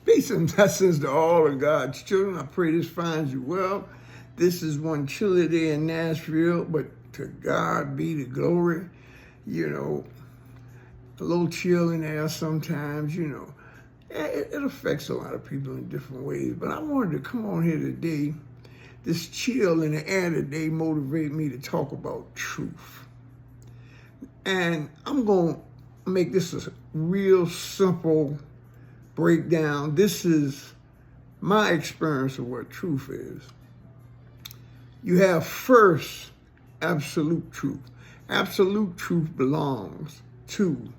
Peace and blessings to all of God's children. I pray this finds you well. This is one chilly day in Nashville, but to God be the glory. You know, a little chill in there sometimes, you know. It affects a lot of people in different ways, but I wanted to come on here today. This chill in the air today motivated me to talk about truth. And I'm going to make this a real simple breakdown. This is my experience of what truth is. You have first absolute truth. Absolute truth belongs to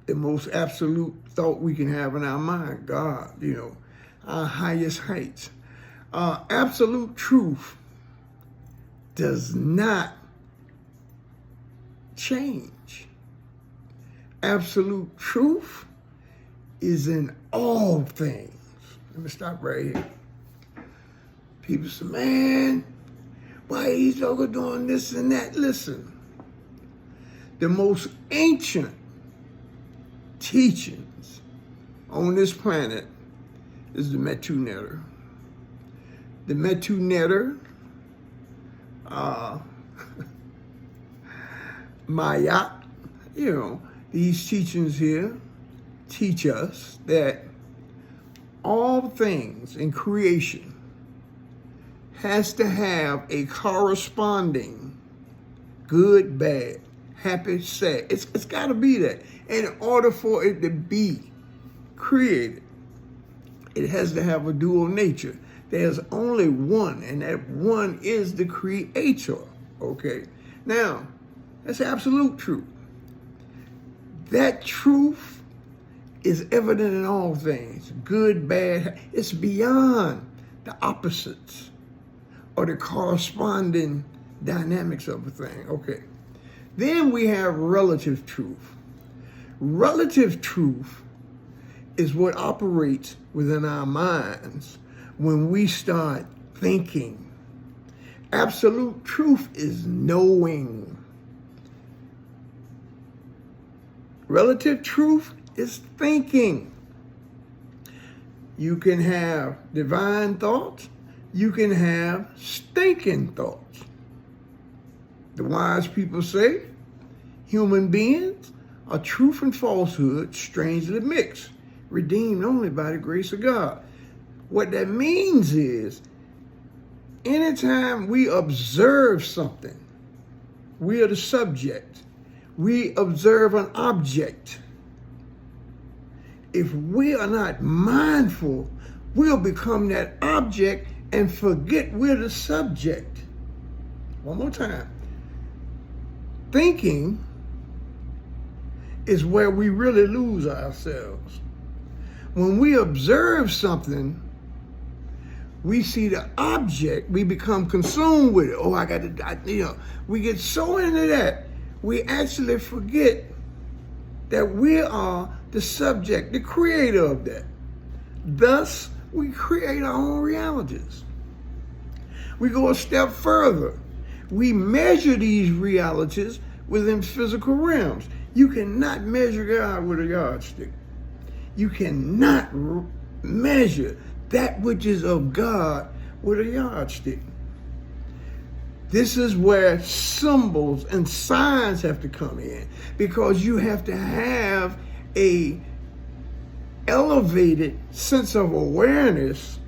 the most absolute thought we can have in our mind, God, you know, our highest heights. Absolute truth does not change. Absolute truth is in all things. Let me stop right here. People say, man, why are these people doing this and that? Listen, the most ancient teachings on this planet is the Metu Neter. The Metu Neter, Maya, you know, these teachings here teach us that all things in creation has to have a corresponding good, bad, happy, sad. It's got to be that. And in order for it to be created, it has to have a dual nature. There's only one, and that one is the creator, okay? Now, that's absolute truth. That truth is evident in all things, good, bad. It's beyond the opposites or the corresponding dynamics of a thing, okay? Then we have relative truth. Relative truth is what operates within our minds when we start thinking. Absolute truth is knowing. Relative truth is thinking. You can have divine thoughts. You can have stinking thoughts. The wise people say human beings are truth and falsehood strangely mixed, redeemed only by the grace of God. What that means is, anytime we observe something, we are the subject. We observe an object. If we are not mindful, we'll become that object and forget we're the subject. One more time. Thinking is where we really lose ourselves. When we observe something, we see the object, we become consumed with it. Oh, we get so into that, we actually forget that we are the subject, the creator of that. Thus, we create our own realities. We go a step further. We measure these realities within physical realms. You cannot measure God with a yardstick. You cannot measure that which is of God with a yardstick. This is where symbols and signs have to come in, because you have to have a elevated sense of awareness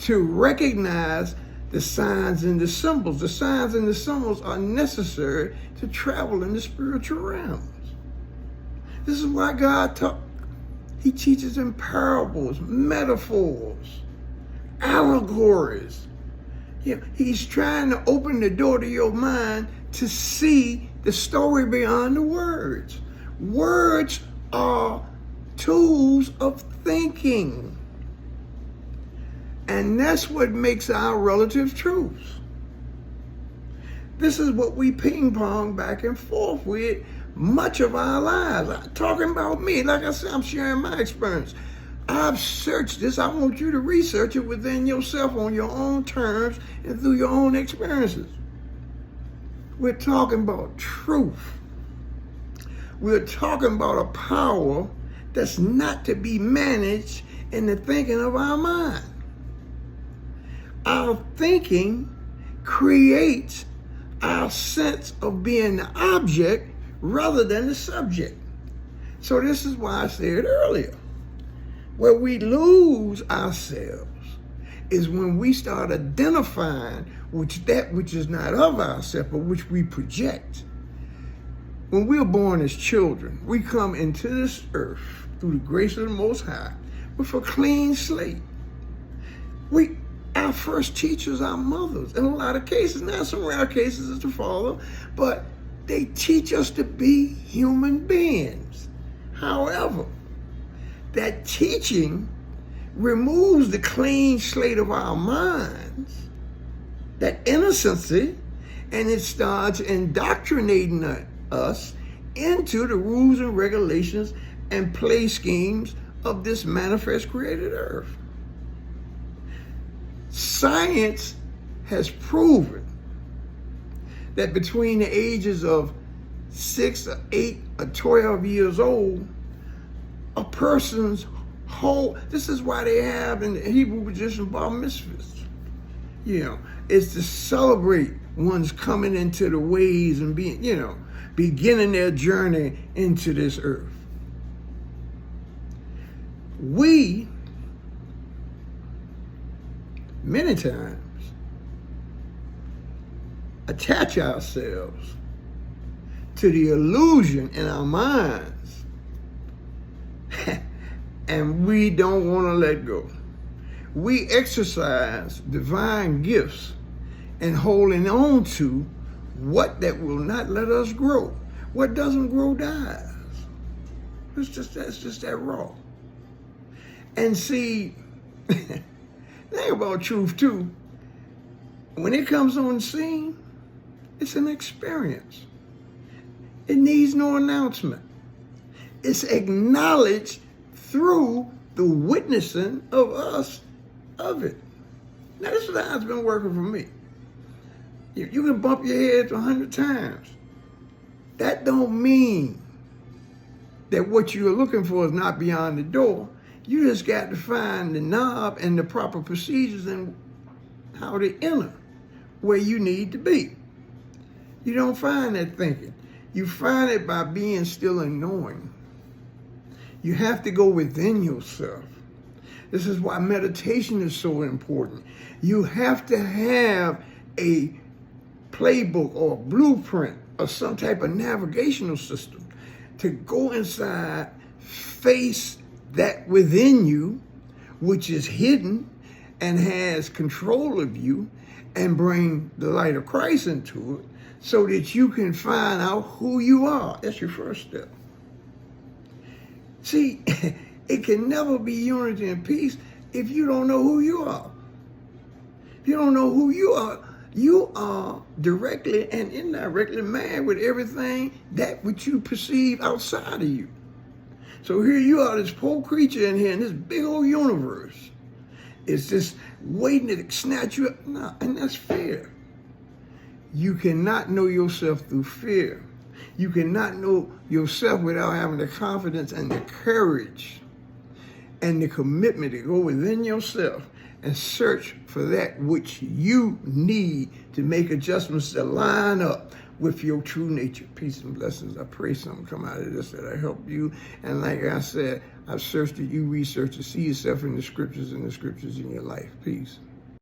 to recognize the signs and the symbols. The signs and the symbols are necessary to travel in the spiritual realms. This is why God He teaches in parables, metaphors, allegories. He's trying to open the door to your mind to see the story beyond the words. Words are tools of thinking. And that's what makes our relative truths. This is what we ping pong back and forth with much of our lives. I'm talking about me. Like I said, I'm sharing my experience. I've searched this. I want you to research it within yourself on your own terms and through your own experiences. We're talking about truth. We're talking about a power that's not to be managed in the thinking of our mind. Our thinking creates our sense of being the object rather than the subject. So this is why I said earlier, where we lose ourselves is when we start identifying that which is not of ourselves, but which we project. When we are born as children, we come into this earth through the grace of the Most High with a clean slate. Our first teachers are mothers. In a lot of cases, not some rare cases it's the father, but they teach us to be human beings. However, that teaching removes the clean slate of our minds, that innocency, and it starts indoctrinating us into the rules and regulations and play schemes of this manifest created earth. Science has proven that between the ages of 6 or 8 or 12 years old, a person's whole, this is why they have in the Hebrew tradition bar mitzvahs. It's to celebrate one's coming into the ways and being, beginning their journey into this earth. We, many times, attach ourselves to the illusion in our minds and we don't want to let go. We exercise divine gifts and holding on to what that will not let us grow. What doesn't grow dies. That's just that raw. And see, the thing about truth too, when it comes on the scene, it's an experience. It needs no announcement. It's acknowledged through the witnessing of us of it. Now, this is how it's been working for me. You can bump your head 100 times. That don't mean that what you're looking for is not beyond the door. You just got to find the knob and the proper procedures and how to enter where you need to be. You don't find that thinking. You find it by being still and knowing. You have to go within yourself. This is why meditation is so important. You have to have a playbook or a blueprint or some type of navigational system to go inside, face that within you, which is hidden and has control of you, and bring the light of Christ into it so that you can find out who you are. That's your first step. See, it can never be unity and peace if you don't know who you are. If you don't know who you are directly and indirectly mad with everything that which you perceive outside of you. So here you are, this poor creature in here in this big old universe. It's just waiting to snatch you up. No, and that's fear. You cannot know yourself through fear. You cannot know yourself without having the confidence and the courage and the commitment to go within yourself and search for that which you need to make adjustments that line up with your true nature. Peace and blessings. I pray something come out of this that'll help you. And like I said, I've searched it, you research to see yourself in the scriptures and the scriptures in your life. Peace.